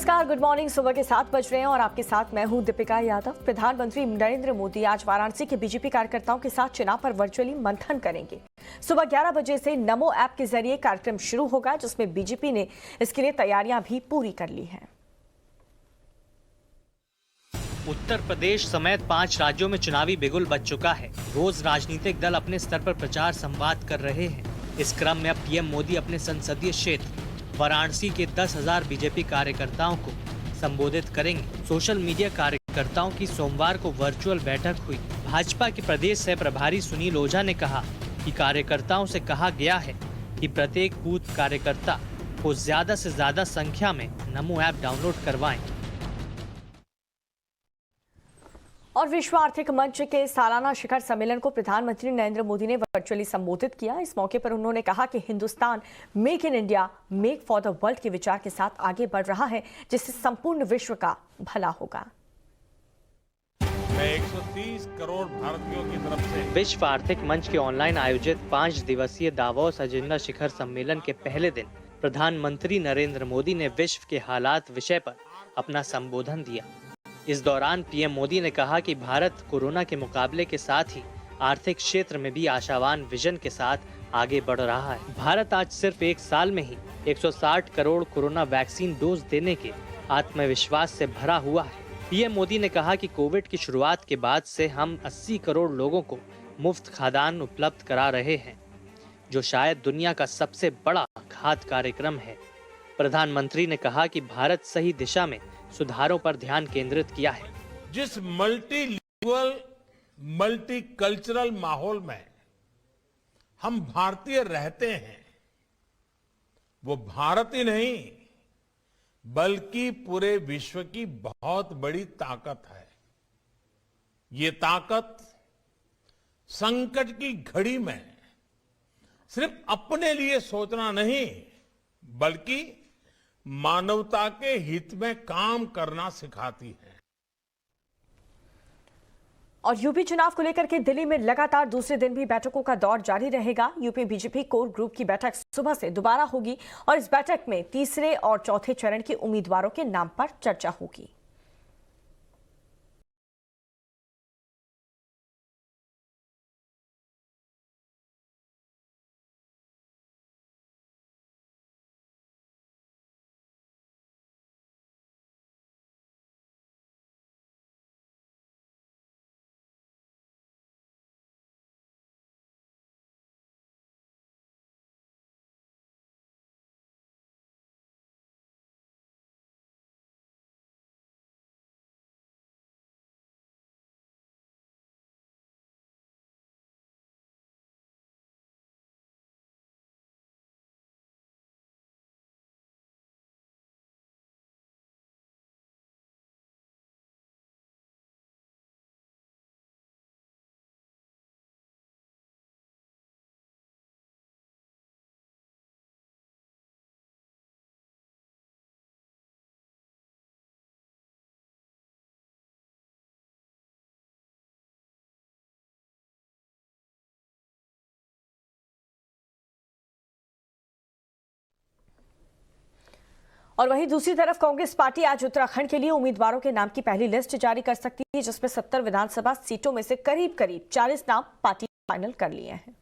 नमस्कार, good morning. सुबह के 7 बज रहे हैं और आपके साथ मैं हूं दीपिका यादव। प्रधानमंत्री नरेंद्र मोदी आज वाराणसी के बीजेपी कार्यकर्ताओं के साथ चुनाव पर वर्चुअली मंथन करेंगे। सुबह 11 बजे से नमो ऐप के जरिए कार्यक्रम शुरू होगा, जिसमें बीजेपी ने इसके लिए तैयारियां भी पूरी कर ली हैं। उत्तर प्रदेश समेत 5 राज्यों में चुनावी बिगुल बज चुका है। रोज राजनीतिक दल अपने स्तर पर प्रचार संवाद कर रहे हैं। इस क्रम में अब पीएम मोदी अपने संसदीय क्षेत्र वाराणसी के 10,000 बीजेपी कार्यकर्ताओं को संबोधित करेंगे। सोशल मीडिया कार्यकर्ताओं की सोमवार को वर्चुअल बैठक हुई। भाजपा के प्रदेश सह प्रभारी सुनील ओझा ने कहा कि कार्यकर्ताओं से कहा गया है कि प्रत्येक बूथ कार्यकर्ता को ज्यादा से ज्यादा संख्या में नमो ऐप डाउनलोड करवाएं। और विश्व आर्थिक मंच के सालाना शिखर सम्मेलन को प्रधानमंत्री नरेंद्र मोदी ने वर्चुअली संबोधित किया। इस मौके पर उन्होंने कहा कि Hindustan make in India, make for the world के विचार के साथ आगे बढ़ रहा है, जिससे संपूर्ण विश्व का भला होगा। मैं 130 करोड़ भारतीयों की तरफ से विश्व आर्थिक मंच के ऑनलाइन आयोजित 5 दिवसीय दावोस एजेंडा शिखर सम्मेलन के पहले दिन प्रधानमंत्री नरेंद्र मोदी ने विश्व के हालात विषय पर अपना संबोधन दिया। इस दौरान पीएम मोदी ने कहा कि भारत कोरोना के मुकाबले के साथ ही आर्थिक क्षेत्र में भी आशावान विजन के साथ आगे बढ़ रहा है। भारत आज सिर्फ 1 साल में ही 160 करोड़ कोरोना वैक्सीन डोज देने के आत्मविश्वास से भरा हुआ है। पीएम मोदी ने कहा कि कोविड की शुरुआत के बाद से हम 80 करोड़ लोगों को मुफ्त खाद्यान्न उपलब्ध करा रहे हैं, जो शायद दुनिया का सबसे बड़ा खाद्य कार्यक्रम है। प्रधानमंत्री ने कहा कि भारत सही दिशा में सुधारों पर ध्यान केंद्रित किया है। जिस मल्टीलिंगुअल मल्टीकल्चरल माहौल में हम भारतीय रहते हैं, वो भारत ही नहीं बल्कि पूरे विश्व की बहुत बड़ी ताकत है। ये ताकत संकट की घड़ी में सिर्फ अपने लिए सोचना नहीं, बल्कि मानवता के हित में काम करना सिखाती है। और यूपी चुनाव को लेकर के दिल्ली में लगातार दूसरे दिन भी बैठकों का दौर जारी रहेगा। यूपी बीजेपी कोर ग्रुप की बैठक सुबह से दोबारा होगी और इस बैठक में तीसरे और चौथे चरण के उम्मीदवारों के नाम पर चर्चा होगी। और वहीं दूसरी तरफ कांग्रेस पार्टी आज उत्तराखंड के लिए उम्मीदवारों के नाम की पहली लिस्ट जारी कर सकती है, जिसमें 70 विधानसभा सीटों में से करीब 40 नाम पार्टी फाइनल कर लिए हैं।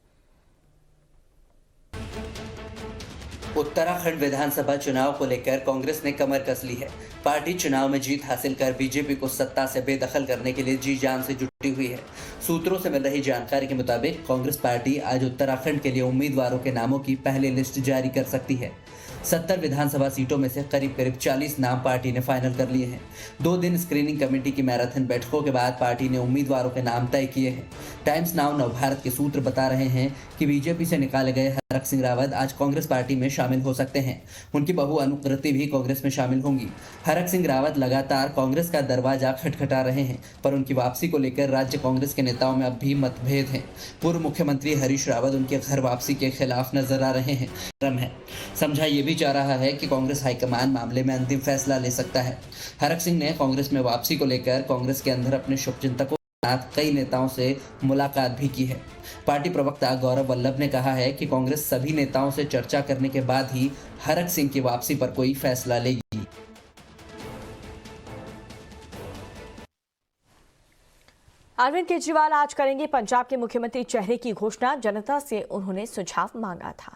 उत्तराखंड विधानसभा चुनाव को लेकर कांग्रेस ने कमर कस ली है। पार्टी चुनाव में जीत हासिल कर बीजेपी को सत्ता से बेदखल करने के लिए जी जान से जुटी हुई है। सूत्रों से मिल रही जानकारी के मुताबिक कांग्रेस पार्टी आज उत्तराखंड के लिए उम्मीदवारों के नामों की पहली लिस्ट जारी कर सकती है। 70 विधानसभा सीटों में से करीब 40 नाम पार्टी ने फाइनल कर लिए हैं। 2 दिन स्क्रीनिंग कमेटी की मैराथन बैठकों के बाद पार्टी ने उम्मीदवारों के नाम तय किए हैं। टाइम्स नाउ नवभारत के सूत्र बता रहे हैं कि बीजेपी से निकाले गए हरक सिंह रावत आज कांग्रेस पार्टी में शामिल हो सकते हैं। उनकी बहू अनुकृति भी कांग्रेस में शामिल होंगी। हरक सिंह रावत लगातार कांग्रेस का दरवाजा खटखटा रहे हैं, पर उनकी वापसी को लेकर राज्य कांग्रेस के नेताओं में अब भी मतभेद हैं। पूर्व मुख्यमंत्री हरीश रावत उनके घर वापसी के खिलाफ नजर आ रहे हैं। समझा ये भी जा रहा है कि कांग्रेस हाईकमान मामले में अंतिम फैसला ले सकता है। हरक सिंह ने कांग्रेस में वापसी को लेकर कांग्रेस के अंदर अपने शुभचिंतकों के साथ कई नेताओं से मुलाकात भी की है। पार्टी प्रवक्ता गौरव वल्लभ ने कहा है कि कांग्रेस सभी नेताओं से चर्चा करने के बाद ही हरक सिंह की वापसी पर कोई फैसला लेगी। अरविंद केजरीवाल आज करेंगे पंजाब के मुख्यमंत्री चेहरे की घोषणा। जनता से उन्होंने सुझाव मांगा था।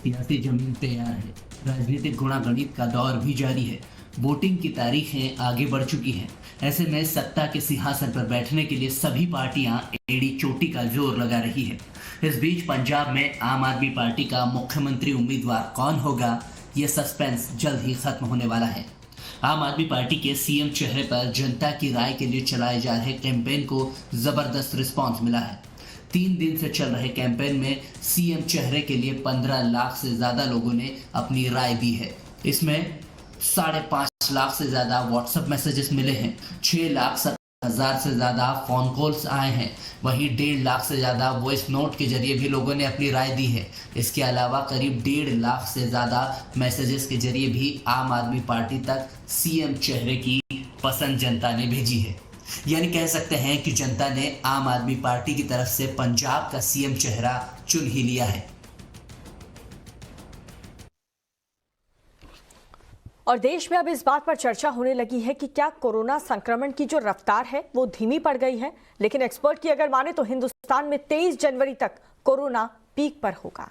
सियासी जमीन तैयार है, राजनीतिक गुणागणित का दौर भी जारी है, वोटिंग की तारीखें आगे बढ़ चुकी हैं। ऐसे में सत्ता के सिंहासन पर बैठने के लिए सभी पार्टियां एड़ी चोटी का जोर लगा रही है। इस बीच पंजाब में आम आदमी पार्टी का मुख्यमंत्री उम्मीदवार कौन होगा, ये सस्पेंस जल्द ही खत्म होने वाला है। आम आदमी पार्टी के सीएम चेहरे पर जनता की राय के लिए चलाए जा रहे कैंपेन को जबरदस्त रिस्पांस मिला है। 3 दिन से चल रहे कैंपेन में सीएम चेहरे के लिए 15 लाख से ज्यादा लोगों ने अपनी राय दी है। इसमें 5.5 लाख से ज्यादा व्हाट्सएप मैसेजेस मिले हैं, 6,07,000 से ज्यादा फोन कॉल्स आए हैं, वहीं 1.5 लाख से ज्यादा वॉइस नोट के जरिए भी लोगों ने अपनी राय दी है। इसके अलावा करीब 1.5 लाख से ज्यादा मैसेजेस के जरिए भी आम आदमी पार्टी तक सीएम चेहरे की पसंद जनता ने भेजी है। यानी कह सकते हैं कि जनता ने आम आदमी पार्टी की तरफ से पंजाब का सीएम चेहरा चुन ही लिया है। और देश में अब इस बात पर चर्चा होने लगी है कि क्या कोरोना संक्रमण की जो रफ्तार है वो धीमी पड़ गई है। लेकिन एक्सपर्ट की अगर माने तो हिंदुस्तान में 23 जनवरी तक कोरोना पीक पर होगा।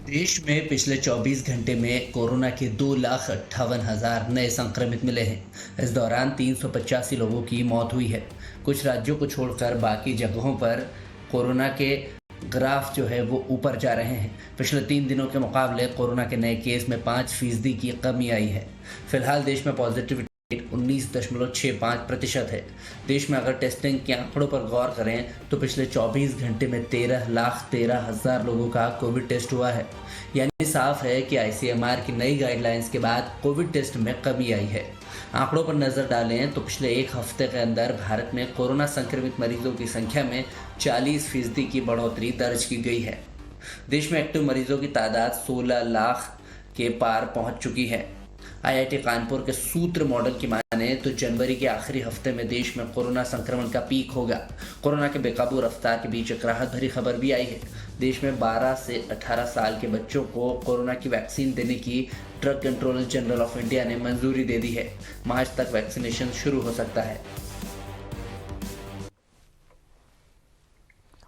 देश में पिछले 24 घंटे में कोरोना के 2,58,000 नए संक्रमित मिले हैं। इस दौरान 385 लोगों की मौत हुई है। कुछ राज्यों को छोड़कर बाकी जगहों पर कोरोना के ग्राफ जो है वो ऊपर जा रहे हैं। पिछले 3 दिनों के मुकाबले कोरोना के नए केस में 5% की कमी आई है। फिलहाल देश में पॉजिटिविटी रेट 19.65% है। देश में अगर टेस्टिंग के आंकड़ों पर गौर करें तो पिछले 24 घंटे में 13,13,000 लोगों का कोविड टेस्ट हुआ है। यानी साफ है कि ICMR की नई गाइडलाइंस के बाद कोविड टेस्ट में कमी आई है। आंकड़ों पर नजर डालें तो पिछले 1 हफ्ते के अंदर भारत में कोरोना संक्रमित मरीजों की संख्या में 40% की बढ़ोतरी दर्ज की गई है। देश में एक्टिव मरीजों की तादाद 16 लाख के पार पहुंच चुकी है। IIT कानपुर के सूत्र मॉडल की माने तो जनवरी के आखिरी हफ्ते में देश में कोरोना संक्रमण का पीक होगा। कोरोना के बेकाबू रफ्तार के बीच एक राहत भरी खबर भी आई है। देश में 12 से 18 साल के बच्चों को कोरोना की वैक्सीन देने की drug controller general of India ने मंजूरी दे दी है। मार्च तक वैक्सीनेशन शुरू हो सकता है।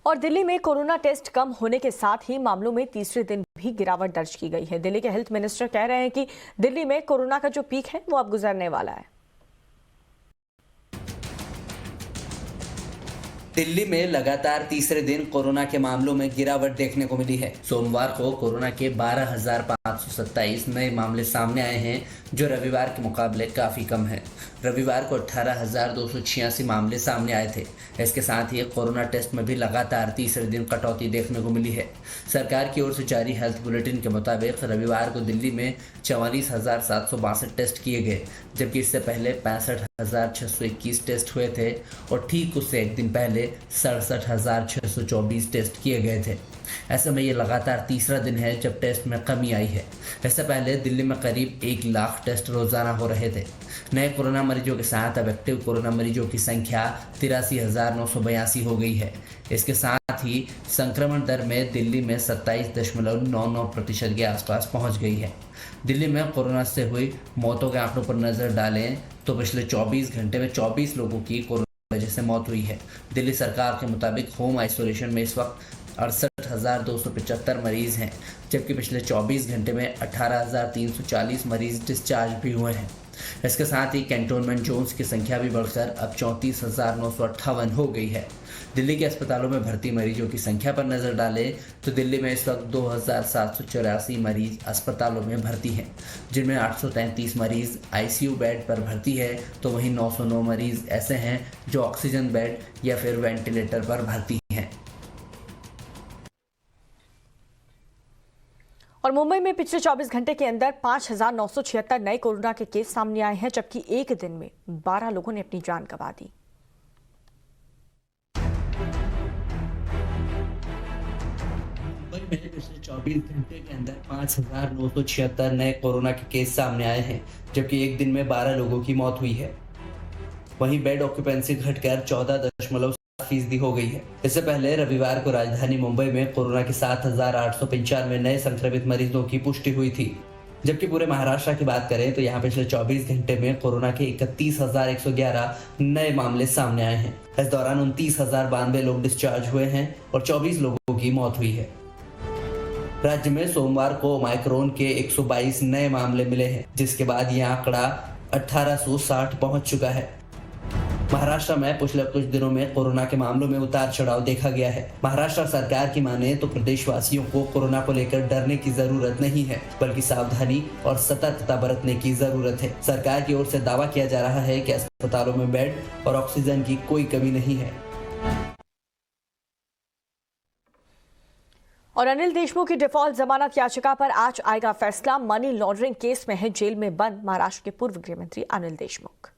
और दिल्ली में कोरोना टेस्ट कम होने के साथ ही मामलों में तीसरे दिन भी गिरावट दर्ज की गई है। दिल्ली के हेल्थ मिनिस्टर कह रहे हैं कि दिल्ली में कोरोना का जो पीक है वो अब गुजरने वाला है। दिल्ली में लगातार तीसरे दिन कोरोना के मामलों में गिरावट देखने को मिली है। सोमवार को कोरोना के 12,527 नए मामले सामने आए हैं, जो रविवार के मुकाबले काफी कम है। रविवार को 18,286 मामले सामने आए थे। इसके साथ ही कोरोना टेस्ट में भी लगातार तीसरे दिन कटौती देखने को मिली है। सरकार की ओर से जारी हेल्थ बुलेटिन के मुताबिक रविवार को दिल्ली में 44,762 टेस्ट किए गए, जबकि इससे पहले 65,621 टेस्ट हुए थे और ठीक उससे एक दिन पहले 67,624 टेस्ट किए गए थे। ऐसे में ये लगातार तीसरा दिन है जब टेस्ट में कमी आई है। इससे पहले दिल्ली में करीब 1 लाख टेस्ट रोजाना हो रहे थे। नए कोरोना मरीजों के साथ अब एक्टिव कोरोना मरीजों की संख्या 83,982 हो गई है। इसके साथ ही संक्रमण दर में दिल्ली में 27.99% के आसपास पहुंच गई है। दिल्ली में कोरोना से हुई मौतों के आंकड़ों पर नजर डालें तो पिछले 24 घंटे में 24 लोगों की कोरोना वजह से मौत हुई है। दिल्ली सरकार के मुताबिक होम आइसोलेशन में इस वक्त 68,275 मरीज हैं, जबकि पिछले 24 घंटे में 18,340 मरीज डिस्चार्ज भी हुए हैं। इसके साथ ही कैंटोनमेंट जोन्स की संख्या भी बढ़कर अब 34,958 हो गई है। दिल्ली के अस्पतालों में भर्ती मरीजों की संख्या पर नजर डालें तो दिल्ली में इस वक्त 2,784 मरीज अस्पतालों में भर्ती हैं, जिनमें 833 मरीज ICU बेड पर भर्ती है, तो वहीं 909 मरीज ऐसे हैं जो ऑक्सीजन बेड या फिर वेंटिलेटर पर भर्ती हैं। और मुंबई में पिछले 24 घंटे के अंदर 5,976 नए कोरोना के केस सामने आए हैं, जबकि एक दिन में 12 लोगों ने अपनी जान गंवा दी। मुंबई में पिछले 24 घंटे के अंदर 5,976 नए कोरोना के केस सामने आए हैं, जबकि एक दिन में 12 लोगों की मौत हुई है। वहीं बेड ऑक्यूपेंसी घटकर 14.7% हो गई है। इससे पहले रविवार को राजधानी मुंबई में कोरोना के 7,895 नए संक्रमित मरीजों की पुष्टि हुई थी। जबकि पूरे महाराष्ट्र की बात करें तो यहाँ पिछले 24 घंटे में कोरोना के 31,111 नए मामले सामने आए हैं। इस दौरान 29,092 लोग डिस्चार्ज हुए हैं और 24 लोगों की मौत हुई है। राज्य में सोमवार को ओमाइक्रोन के 122 नए मामले मिले हैं, जिसके बाद यह आंकड़ा 1860 पहुंच चुका है। महाराष्ट्र में पिछले कुछ दिनों में कोरोना के मामलों में उतार चढ़ाव देखा गया है। महाराष्ट्र सरकार की माने तो प्रदेशवासियों को कोरोना को लेकर डरने की जरूरत नहीं है, बल्कि सावधानी और सतर्कता बरतने की जरूरत है। सरकार की ओर से दावा किया जा रहा है कि अस्पतालों में बेड और ऑक्सीजन की कोई कमी नहीं है। और अनिल देशमुख की डिफॉल्ट जमानत याचिका पर आज आएगा फैसला। मनी लॉन्ड्रिंग केस में है जेल में बंद महाराष्ट्र के पूर्व गृह मंत्री अनिल देशमुख।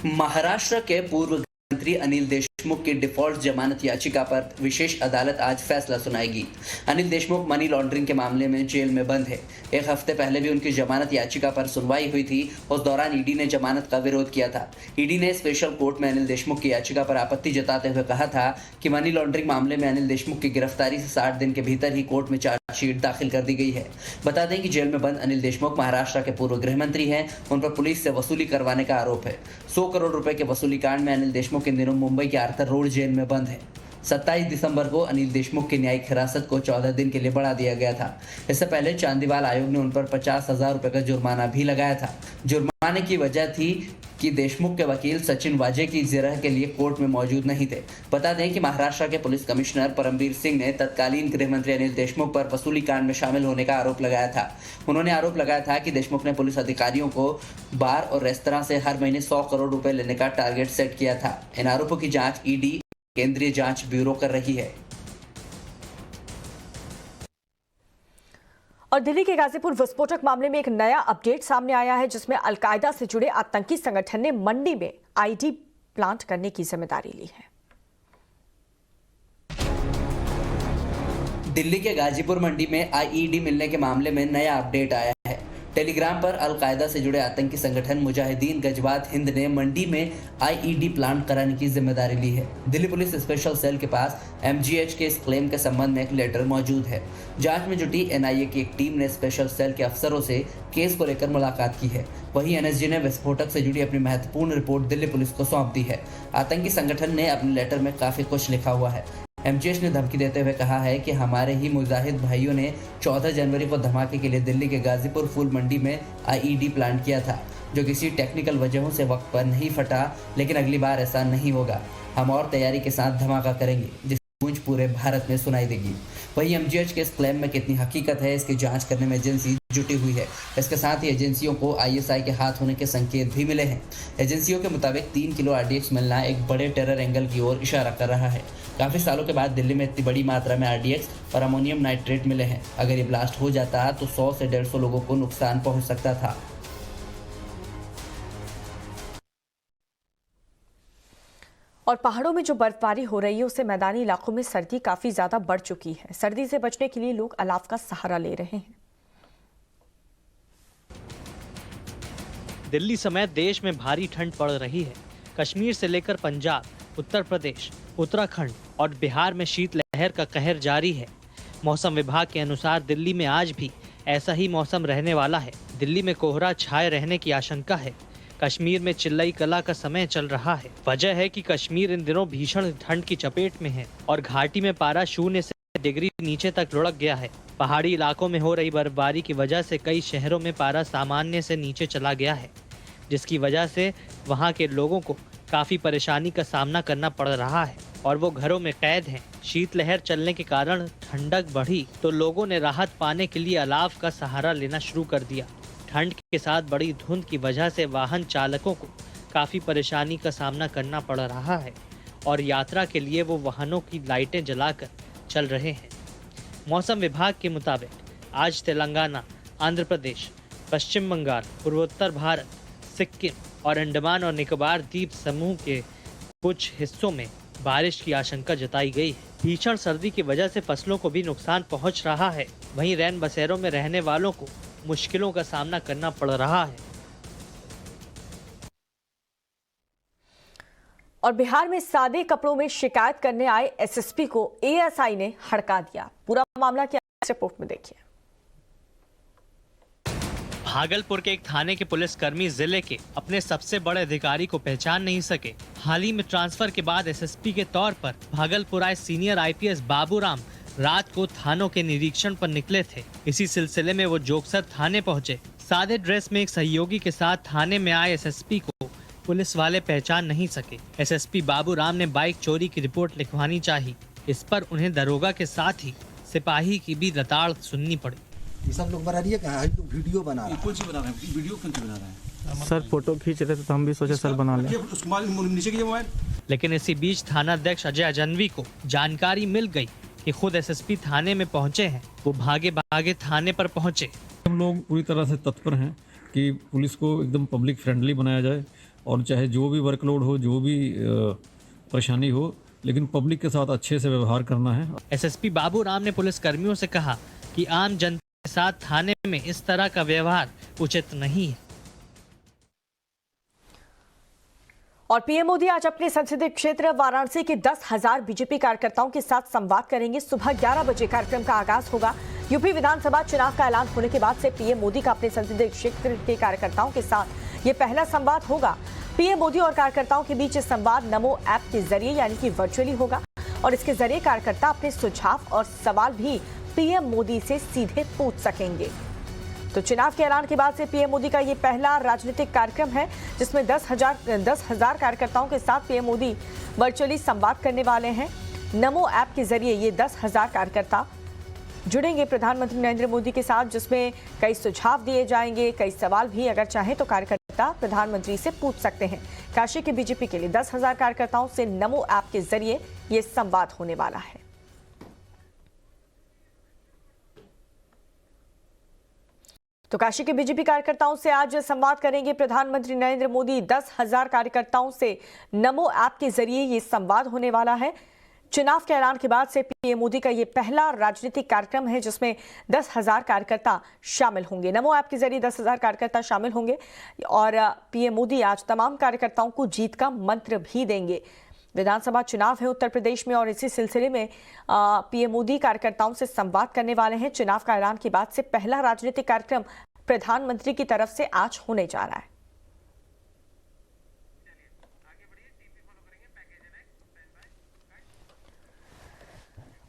महाराष्ट्र के पूर्व मंत्री अनिल देशमुख की डिफॉल्ट जमानत याचिका पर विशेष अदालत आज फैसला सुनाएगी। अनिल देशमुख मनी लॉन्ड्रिंग के मामले में जेल में बंद है। एक हफ्ते पहले भी उनकी जमानत याचिका पर सुनवाई हुई थी। उस दौरान ईडी ने जमानत का विरोध किया था। ईडी ने स्पेशल कोर्ट में अनिल देशमुख की याचिका पर आपत्ति जताते हुए कहा था कि मनी लॉन्ड्रिंग मामले में अनिल देशमुख की गिरफ्तारी से 60 दिन के भीतर ही कोर्ट में चार्जशीट दाखिल कर दी गई है। बता दें कि जेल में बंद अनिल देशमुख महाराष्ट्र के पूर्व गृह मंत्री हैं। उन पर पुलिस से वसूली करवाने का आरोप है। 100 करोड़ रुपए के वसूली कांड में अनिल देशमुख इन दिनों मुंबई के आर्थर रोड जेल में बंद है। 27 दिसंबर को अनिल देशमुख की न्यायिक हिरासत को 14 दिन के लिए बढ़ा दिया गया था। इससे पहले चांदीवाल आयोग ने उन पर 50,000 रुपए का जुर्माना भी लगाया था। जुर्माने की वजह थी कि देशमुख के वकील सचिन वाजे की जिरह के लिए कोर्ट में मौजूद नहीं थे। बता दें कि महाराष्ट्र के पुलिस कमिश्नर परमबीर सिंह ने तत्कालीन गृह मंत्री अनिल देशमुख पर वसूली कांड में शामिल होने का आरोप लगाया था। उन्होंने आरोप लगाया था कि देशमुख ने पुलिस अधिकारियों को बार और रेस्तरां से हर महीने 100 करोड़ रुपए लेने का टारगेट सेट किया था। इन आरोपों की जांच ईडी केंद्रीय जांच ब्यूरो कर रही है। और दिल्ली के गाजीपुर विस्फोटक मामले में एक नया अपडेट सामने आया है, जिसमें अलकायदा से जुड़े आतंकी संगठन ने मंडी में आईईडी प्लांट करने की जिम्मेदारी ली है। दिल्ली के गाजीपुर मंडी में आईईडी मिलने के मामले में नया अपडेट आया है। टेलीग्राम पर अलकायदा से जुड़े आतंकी संगठन मुजाहिदीन गजवात हिंद ने मंडी में आईईडी प्लांट कराने की जिम्मेदारी ली है। दिल्ली पुलिस स्पेशल सेल के पास एमजीएच के इस क्लेम के संबंध में एक लेटर मौजूद है। जांच में जुटी एनआईए की एक टीम ने स्पेशल सेल के अफसरों से केस को लेकर मुलाकात की है। वहीं एनएसजी ने विस्फोटक से जुड़ी अपनी महत्वपूर्ण रिपोर्ट दिल्ली पुलिस को सौंप दी है। आतंकी संगठन ने अपने लेटर में काफी कुछ लिखा हुआ है। एमजीएच ने धमकी देते हुए कहा है कि हमारे ही मुजाहिद भाइयों ने 14 जनवरी को धमाके के लिए दिल्ली के गाजीपुर फूल मंडी में आईईडी प्लांट किया था, जो किसी टेक्निकल वजहों से वक्त पर नहीं फटा। लेकिन अगली बार ऐसा नहीं होगा। हम और तैयारी के साथ धमाका करेंगे, जिसकी गूंज पूरे भारत में सुनाई देगी। वहीं एमजीएच के इस क्लेम में कितनी हकीकत है, इसकी जांच करने में एजेंसी जुटी हुई है। इसके साथ ही एजेंसियों को आईएसआई के हाथ होने के संकेत भी मिले हैं। एजेंसियों के मुताबिक 3 किलो आरडीएक्स मिलना एक बड़े टेरर एंगल की ओर इशारा कर रहा है। काफी सालों के बाद दिल्ली में इतनी बड़ी मात्रा में आरडीएक्स और अमोनियम नाइट्रेट मिले हैं। अगर ये ब्लास्ट हो जाता तो 100 से 150 लोगों को नुकसान पहुंच सकता था। और पहाड़ों में जो बर्फबारी हो रही है, उससे मैदानी इलाकों में सर्दी काफी ज्यादा बढ़ चुकी है। सर्दी से बचने के लिए लोग अलाव का सहारा ले रहे हैं। दिल्ली समेत देश में भारी ठंड पड़ रही है। कश्मीर से लेकर पंजाब, उत्तर प्रदेश, उत्तराखंड और बिहार में शीतलहर का कहर जारी है। मौसम विभाग के अनुसार दिल्ली में आज भी ऐसा ही मौसम रहने वाला है। दिल्ली में कोहरा छाए रहने की आशंका है। कश्मीर में चिल्लई कला का समय चल रहा है। वजह है कि कश्मीर इन दिनों भीषण ठंड की चपेट में है और घाटी में पारा 0 से डिग्री नीचे तक लुढ़क गया है। पहाड़ी इलाकों में हो रही बर्फबारी की वजह से कई शहरों में पारा सामान्य से नीचे चला गया है, जिसकी वजह से वहां के लोगों को काफी परेशानी का सामना करना पड़ रहा है और वो घरों में कैद हैं। शीतलहर चलने के कारण ठंडक बढ़ी तो लोगों ने राहत पाने के लिए अलाव का सहारा लेना शुरू कर दिया। ठंड के साथ बड़ी धुंध की वजह से वाहन चालकों को काफी परेशानी का सामना करना पड़ रहा है और यात्रा के लिए वो वाहनों की लाइटें जलाकर चल रहे हैं। मौसम विभाग के मुताबिक आज तेलंगाना, आंध्र प्रदेश, पश्चिम बंगाल, पूर्वोत्तर भारत, सिक्किम और अंडमान और निकोबार द्वीप समूह के कुछ हिस्सों में बारिश की आशंका जताई गई है। भीषण सर्दी की वजह से फसलों को भी नुकसान पहुंच रहा है। वहीं रैन बसेरों में रहने वालों को मुश्किलों का सामना करना पड़ रहा है। और बिहार में सादे कपड़ों में शिकायत करने आए एसएसपी को एएसआई ने हड़का दिया। पूरा मामला क्या इस रिपोर्ट में देखिए। भागलपुर के एक थाने के पुलिसकर्मी जिले के अपने सबसे बड़े अधिकारी को पहचान नहीं सके। हाल ही में ट्रांसफर के बाद एसएसपी के तौर पर भागलपुर आए सीनियर आईपीएस बाबूराम रात को थानों के निरीक्षण पर निकले थे। इसी सिलसिले में वो जोगसर थाने पहुंचे। सादे ड्रेस में एक सहयोगी के साथ थाने में आए एसएसपी को पुलिस वाले पहचान नहीं सके। एसएसपी बाबूराम ने बाइक चोरी की रिपोर्ट लिखवानी चाही। इस पर उन्हें दरोगा के साथ ही सिपाही की भी रताड़ सुननी पड़ी। ये सब लोग बना रही है कहाँ वीडियो बना रहा है। कौन सी बना रहे हैं? वीडियो कौन सी बना रहे हैं? सर फोटो खींच रहे थे तो हम भी सोचे सर बना लें। नीचे कीजिए मोबाइल। लेकिन इसी बीच थाना अध्यक्ष अजय अजनवी को जानकारी मिल गई कि खुद एसएसपी थाने में पहुंचे हैं। वो भागे भागे थाने पर पहुंचे। हम लोग पूरी तरह से तत्पर हैं कि पुलिस को एकदम पब्लिक फ्रेंडली बनाया जाए और चाहे जो भी वर्कलोड हो, जो भी परेशानी हो, लेकिन पब्लिक के साथ अच्छे से व्यवहार करना है। एसएसपी बाबूराम ने पुलिस कर्मियों से कहा कि आम जनता के साथ थाने में इस तरह का व्यवहार उचित नहीं है। और पीएम मोदी आज अपने संसदीय क्षेत्र वाराणसी के 10,000 बीजेपी कार्यकर्ताओं के साथ संवाद करेंगे। सुबह 11 बजे कार्यक्रम का आगाज होगा। यूपी विधानसभा चुनाव का ऐलान होने के बाद से पीएम मोदी का अपने संसदीय क्षेत्र के कार्यकर्ताओं के साथ ये पहला संवाद होगा। पीएम मोदी और कार्यकर्ताओं के बीच संवाद नमो ऐप के जरिए यानी कि वर्चुअली होगा और इसके जरिए कार्यकर्ता अपने सुझाव और सवाल भी पीएम मोदी से सीधे पूछ सकेंगे। तो चुनाव के ऐलान के बाद से पीएम मोदी का ये पहला राजनीतिक कार्यक्रम है जिसमें 10,000 कार्यकर्ताओं के साथ पीएम मोदी वर्चुअली संवाद करने वाले हैं। नमो ऐप के जरिए ये 10,000 कार्यकर्ता जुड़ेंगे प्रधानमंत्री नरेंद्र मोदी के साथ, जिसमें कई सुझाव दिए जाएंगे, कई सवाल भी अगर चाहे तो कार्यकर्ता प्रधानमंत्री से पूछ सकते हैं। काशी के बीजेपी के लिए 10,000 कार्यकर्ताओं से नमो ऐप के जरिए ये संवाद होने वाला है। तो काशी के बीजेपी कार्यकर्ताओं से आज संवाद करेंगे प्रधानमंत्री नरेंद्र मोदी। 10,000 कार्यकर्ताओं से नमो ऐप के जरिए ये संवाद होने वाला है। चुनाव के ऐलान के बाद से पीएम मोदी का ये पहला राजनीतिक कार्यक्रम है जिसमें 10,000 कार्यकर्ता शामिल होंगे। नमो ऐप के जरिए 10,000 कार्यकर्ता शामिल होंगे और पीएम मोदी आज तमाम कार्यकर्ताओं को जीत का मंत्र भी देंगे। विधानसभा चुनाव है उत्तर प्रदेश में और इसी सिलसिले में पीएम मोदी कार्यकर्ताओं से संवाद करने वाले हैं। चुनाव का ऐलान के बाद से पहला राजनीतिक कार्यक्रम प्रधानमंत्री की तरफ से आज होने जा रहा है।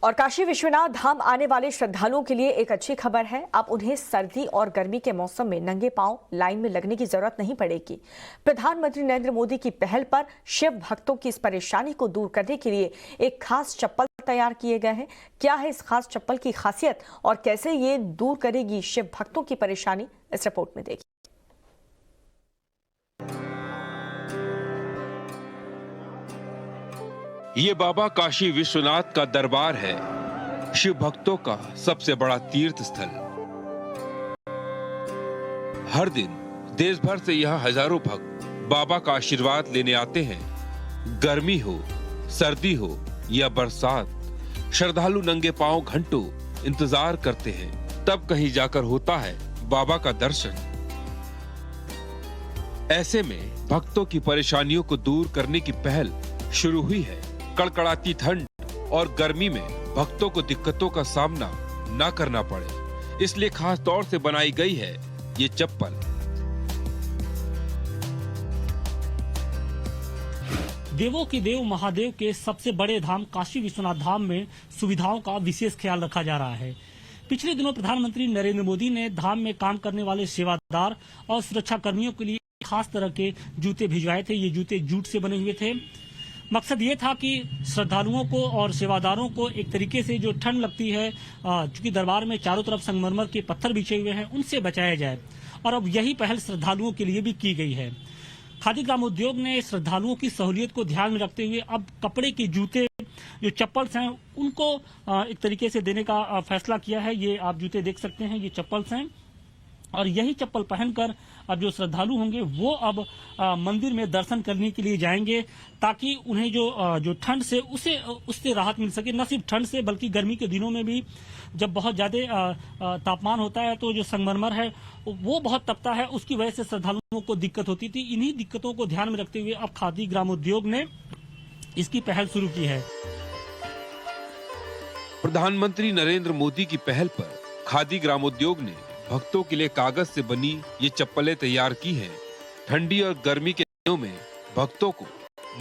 और काशी विश्वनाथ धाम आने वाले श्रद्धालुओं के लिए एक अच्छी खबर है। अब उन्हें सर्दी और गर्मी के मौसम में नंगे पांव लाइन में लगने की जरूरत नहीं पड़ेगी। प्रधानमंत्री नरेंद्र मोदी की पहल पर शिव भक्तों की इस परेशानी को दूर करने के लिए एक खास चप्पल तैयार किए गए हैं। क्या है इस खास चप्पल की खासियत और कैसे ये दूर करेगी शिव भक्तों की परेशानी, इस रिपोर्ट में देखिए। ये बाबा काशी विश्वनाथ का दरबार है, शिव भक्तों का सबसे बड़ा तीर्थ स्थल। हर दिन देश भर से यहाँ हजारों भक्त बाबा का आशीर्वाद लेने आते हैं। गर्मी हो, सर्दी हो या बरसात, श्रद्धालु नंगे पांव घंटों इंतजार करते हैं, तब कहीं जाकर होता है बाबा का दर्शन। ऐसे में भक्तों की परेशानियों को दूर करने की पहल शुरू हुई है। कड़कड़ाती ठंड और गर्मी में भक्तों को दिक्कतों का सामना न करना पड़े, इसलिए खास तौर से बनाई गई है ये चप्पल। देवों के देव महादेव के सबसे बड़े धाम काशी विश्वनाथ धाम में सुविधाओं का विशेष ख्याल रखा जा रहा है। पिछले दिनों प्रधानमंत्री नरेंद्र मोदी ने धाम में काम करने वाले सेवादार और सुरक्षा कर्मियों के लिए खास तरह के जूते भिजवाए थे। ये जूते जूट से बने हुए थे। मकसद ये था कि श्रद्धालुओं को और सेवादारों को एक तरीके से जो ठंड लगती है, चूंकि दरबार में चारों तरफ संगमरमर के पत्थर बिछे हुए हैं, उनसे बचाया जाए। और अब यही पहल श्रद्धालुओं के लिए भी की गई है। खादी ग्रामोद्योग ने श्रद्धालुओं की सहूलियत को ध्यान में रखते हुए अब कपड़े के जूते, जो चप्पल्स हैं, उनको एक तरीके से देने का फैसला किया है। ये आप जूते देख सकते हैं, ये चप्पल्स हैं और यही चप्पल पहनकर अब जो श्रद्धालु होंगे वो अब मंदिर में दर्शन करने के लिए जाएंगे, ताकि उन्हें जो ठंड से उससे राहत मिल सके। न सिर्फ ठंड से बल्कि गर्मी के दिनों में भी जब बहुत ज्यादा तापमान होता है तो जो संगमरमर है वो बहुत तपता है, उसकी वजह से श्रद्धालुओं को दिक्कत होती थी। इन्हीं दिक्कतों को ध्यान में रखते हुए अब खादी ग्रामोद्योग ने इसकी पहल शुरू की है। प्रधानमंत्री नरेंद्र मोदी की पहल पर खादी ग्रामोद्योग ने भक्तों के लिए कागज से बनी ये चप्पलें तैयार की हैं। ठंडी और गर्मी के दिनों में भक्तों को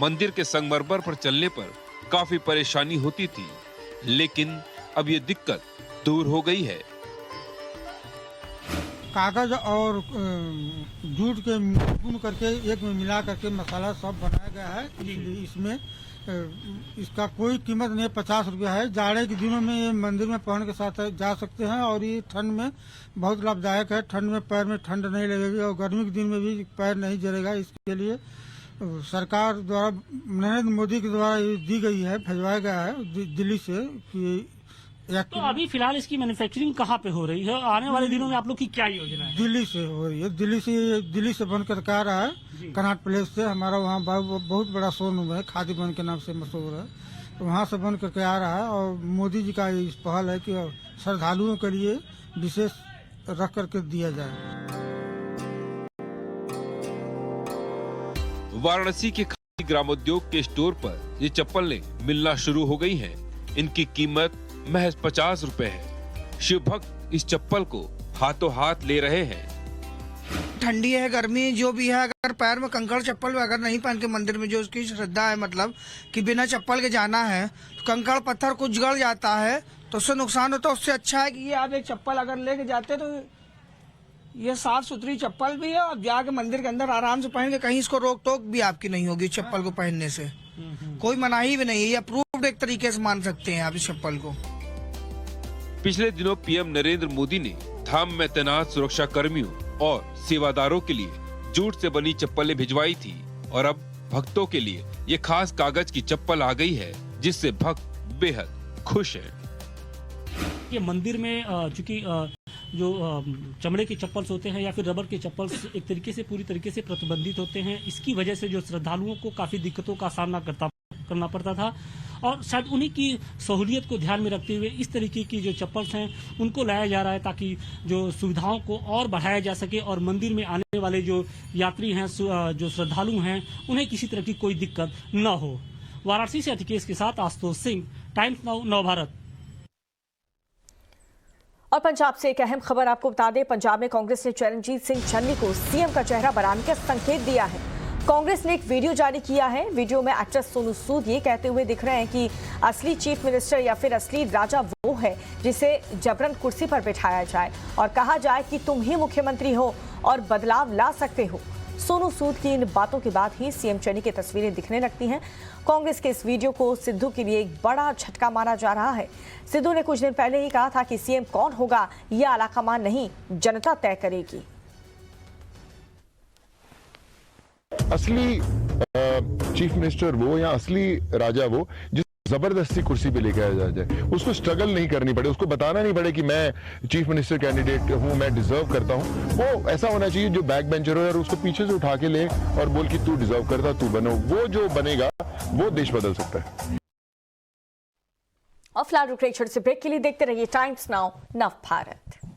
मंदिर के संगमरमर पर चलने पर काफी परेशानी होती थी, लेकिन अब ये दिक्कत दूर हो गई है। कागज और जूट के गुण करके एक में मिला करके मसाला सब बनाया गया है, इसलिए इसमें इसका कोई कीमत नहीं, 50 रुपया है। जाड़े के दिनों में ये मंदिर में पहन के साथ जा सकते हैं और ये ठंड में बहुत लाभदायक है। ठंड में पैर में ठंड नहीं लगेगी और गर्मी के दिन में भी पैर नहीं जलेगा। इसके लिए सरकार द्वारा, नरेंद्र मोदी के द्वारा ये दी गई है, भिजवाया गया है दिल्ली से कि तो अभी फिलहाल इसकी मैन्युफैक्चरिंग कहाँ पे हो रही है? आने वाले दिनों में आप लोग की क्या योजना है? दिल्ली से हो रही है। दिल्ली से बन करके आ रहा है, कनाट प्लेस से। हमारा वहाँ बहुत बड़ा शोरूम है, खादी बन के नाम से मशहूर है, तो वहाँ से बन करके आ रहा है। और मोदी जी का इस पहल है कि श्रद्धालुओं के लिए विशेष रख करके दिया जाए। वाराणसी के खादी ग्रामोद्योग के स्टोर पर ये चप्पलें मिलना शुरू हो गई हैं। इनकी कीमत महज 50 रुपए है। शिव भक्त इस चप्पल को हाथों हाथ ले रहे हैं। ठंडी है, गर्मी जो भी है, अगर पैर में कंकड़ चप्पल में अगर नहीं पहन के मंदिर में, जो उसकी श्रद्धा है, मतलब कि बिना चप्पल के जाना है, तो कंकड़ पत्थर कुछ गड़ जाता है तो उससे नुकसान होता है। उससे अच्छा है कि ये आप एक चप्पल अगर लेके जाते तो ये साफ सुथरी चप्पल भी है और जाके मंदिर के अंदर आराम से पहन के कहीं इसको रोक टोक भी आपकी नहीं होगी। चप्पल को पहनने से कोई मनाही भी नहीं है, ये अप्रूव्ड एक तरीके से मान सकते हैं आप इस चप्पल को। पिछले दिनों पीएम नरेंद्र मोदी ने धाम में तैनात सुरक्षा कर्मियों और सेवादारों के लिए जूट से बनी चप्पलें भिजवाई थी और अब भक्तों के लिए ये खास कागज की चप्पल आ गई है, जिससे भक्त बेहद खुश हैं। ये मंदिर में चूंकि जो चमड़े के चप्पल्स होते हैं या फिर रबर के चप्पल्स एक तरीके से पूरी तरीके से प्रतिबंधित होते हैं। इसकी वजह से जो श्रद्धालुओं को काफी दिक्कतों का सामना करना पड़ता था और शायद उन्हीं की सहूलियत को ध्यान में रखते हुए इस तरीके की जो चप्पल्स हैं उनको लाया जा रहा है, ताकि जो सुविधाओं को और बढ़ाया जा सके और मंदिर में आने वाले जो यात्री हैं, जो श्रद्धालु हैं, उन्हें किसी तरह की कोई दिक्कत न हो। वाराणसी से अतिकेश के साथ आशुतोष सिंह, टाइम्स नाउ, नव भारत। और पंजाब से एक अहम खबर आपको बता दें, पंजाब में कांग्रेस ने चरणजीत सिंह चन्नी को सीएम का चेहरा बनाने का संकेत दिया है। कांग्रेस ने एक वीडियो जारी किया है। वीडियो में एक्टर सोनू सूद ये कहते हुए दिख रहे हैं कि असली चीफ मिनिस्टर या फिर असली राजा वो है जिसे जबरन कुर्सी पर बिठाया जाए और कहा जाए कि तुम ही मुख्यमंत्री हो और बदलाव ला सकते हो। सोनू सूद की इन बातों के बाद ही सीएम चन्नी की तस्वीरें दिखने लगती हैं। कांग्रेस के इस वीडियो को सिद्धू के लिए एक बड़ा झटका माना जा रहा है। सिद्धू ने कुछ दिन पहले ही कहा था कि सीएम कौन होगा यह आलाकमान नहीं, जनता तय करेगी। असली चीफ मिनिस्टर वो या असली राजा वो जिस जबरदस्ती कुर्सी पे लेके आया जाए, उसको स्ट्रगल नहीं करनी पड़े, उसको बताना नहीं पड़े कि मैं चीफ मिनिस्टर कैंडिडेट हूं, मैं डिजर्व करता हूं। वो ऐसा होना चाहिए जो बैक बेंचर हो और उसको पीछे से उठा के ले और बोल कि तू डिजर्व करता, तू बनो। वो जो बनेगा वो देश बदल सकता है। और फिलहाल रुक रही छोटे से ब्रेक के लिए देखते रहिए टाइम्स नाउ, नव भारत।